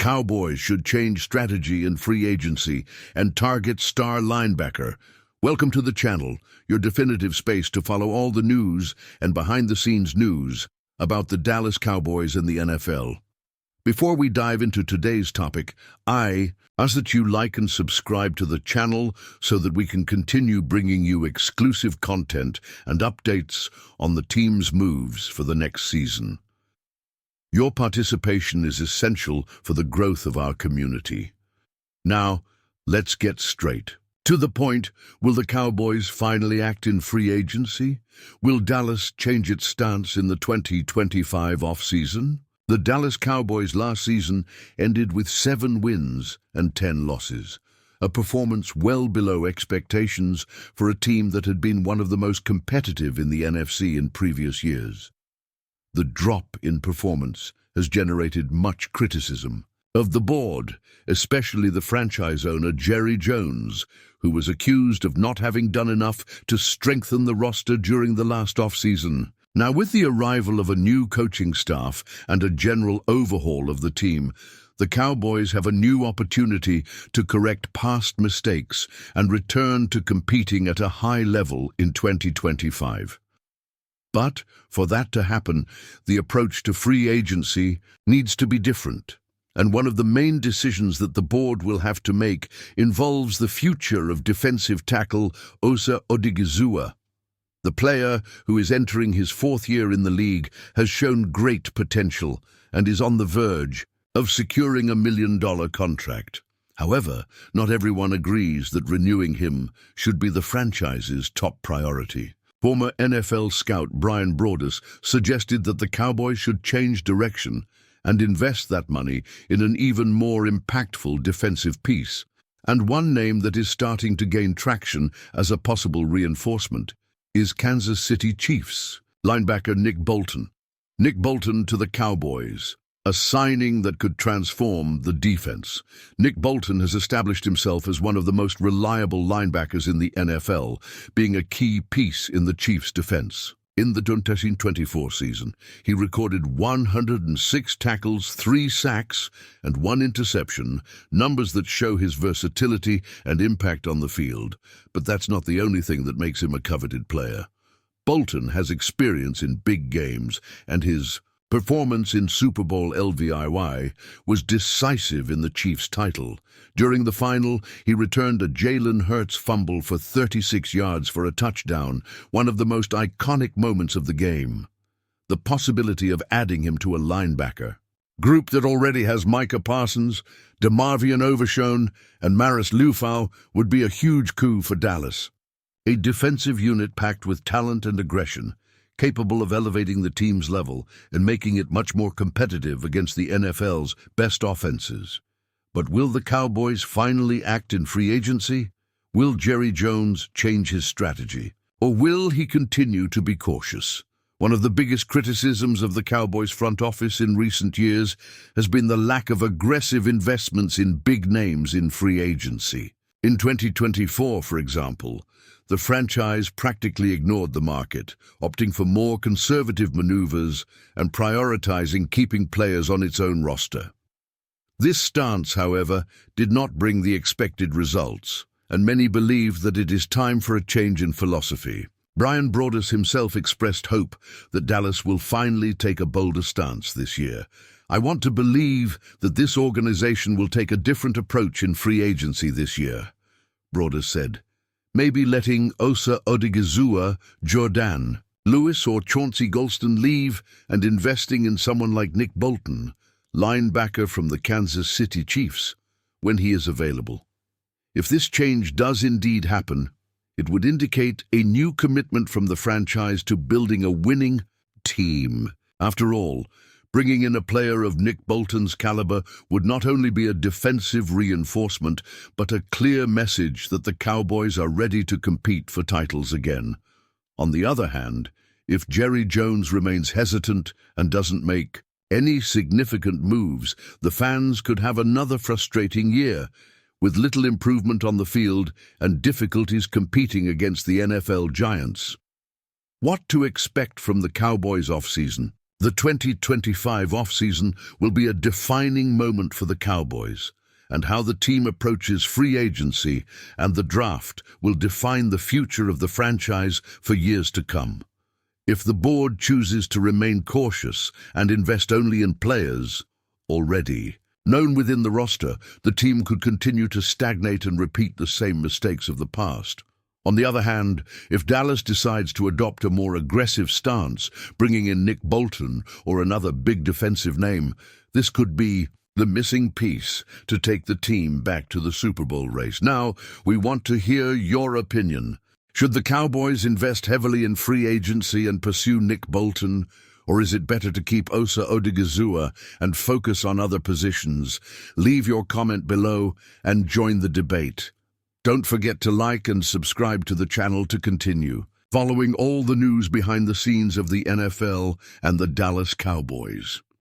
Cowboys should change strategy in free agency and target star linebacker. Welcome to the channel, your definitive space to follow all the news and behind-the-scenes news about the Dallas Cowboys and the NFL. Before we dive into today's topic, I ask that you like and subscribe to the channel so that we can continue bringing you exclusive content and updates on the team's moves for the next season. Your participation is essential for the growth of our community. Now, let's get straight to the point. Will the Cowboys finally act in free agency? Will Dallas change its stance in the 2025 offseason? The Dallas Cowboys last season ended with 7 wins and 10 losses, a performance well below expectations for a team that had been one of the most competitive in the NFC in previous years. The drop in performance has generated much criticism of the board, especially the franchise owner Jerry Jones, who was accused of not having done enough to strengthen the roster during the last offseason. Now, with the arrival of a new coaching staff and a general overhaul of the team, the Cowboys have a new opportunity to correct past mistakes and return to competing at a high level in 2025. But for that to happen, the approach to free agency needs to be different. And one of the main decisions that the board will have to make involves the future of defensive tackle Osa Odigizua. The player, who is entering his 4th year in the league, has shown great potential and is on the verge of securing a $1 million contract. However, not everyone agrees that renewing him should be the franchise's top priority. Former NFL scout Brian Broaddus suggested that the Cowboys should change direction and invest that money in an even more impactful defensive piece. And one name that is starting to gain traction as a possible reinforcement is Kansas City Chiefs linebacker Nick Bolton. Nick Bolton to the Cowboys, a signing that could transform the defense. Nick Bolton has established himself as one of the most reliable linebackers in the NFL, being a key piece in the Chiefs' defense. In the 2024 season, he recorded 106 tackles, 3 sacks, and 1 interception, numbers that show his versatility and impact on the field. But that's not the only thing that makes him a coveted player. Bolton has experience in big games, and his performance in Super Bowl LVIY was decisive in the Chiefs' title. During the final, he returned a Jalen Hurts fumble for 36 yards for a touchdown, one of the most iconic moments of the game. The possibility of adding him to a linebacker group that already has Micah Parsons, DeMarvion Overshown, and Maris Lufau would be a huge coup for Dallas. A defensive unit packed with talent and aggression, capable of elevating the team's level and making it much more competitive against the NFL's best offenses. But will the Cowboys finally act in free agency? Will Jerry Jones change his strategy? Or will he continue to be cautious? One of the biggest criticisms of the Cowboys front office in recent years has been the lack of aggressive investments in big names in free agency. In 2024, for example, the franchise practically ignored the market, opting for more conservative maneuvers and prioritizing keeping players on its own roster. This stance, however, did not bring the expected results, and many believe that it is time for a change in philosophy. Brian Broaddus himself expressed hope that Dallas will finally take a bolder stance this year. "I want to believe that this organization will take a different approach in free agency this year," Broaddus said. "Maybe letting Osa Odigizua, Jordan Lewis or Chauncey Golston leave and investing in someone like Nick Bolton, linebacker from the Kansas City Chiefs, when he is available. If this change does indeed happen, it would indicate a new commitment from the franchise to building a winning team. After all, bringing in a player of Nick Bolton's caliber would not only be a defensive reinforcement, but a clear message that the Cowboys are ready to compete for titles again. On the other hand, if Jerry Jones remains hesitant and doesn't make any significant moves, the fans could have another frustrating year, with little improvement on the field and difficulties competing against the NFL giants. What to expect from the Cowboys offseason? The 2025 offseason will be a defining moment for the Cowboys, and how the team approaches free agency and the draft will define the future of the franchise for years to come. If the board chooses to remain cautious and invest only in players already known within the roster, the team could continue to stagnate and repeat the same mistakes of the past. On the other hand, if Dallas decides to adopt a more aggressive stance, bringing in Nick Bolton or another big defensive name, this could be the missing piece to take the team back to the Super Bowl race. Now, we want to hear your opinion. Should the Cowboys invest heavily in free agency and pursue Nick Bolton, or is it better to keep Osa Odigizua and focus on other positions? Leave your comment below and join the debate. Don't forget to like and subscribe to the channel to continue following all the news behind the scenes of the NFL and the Dallas Cowboys.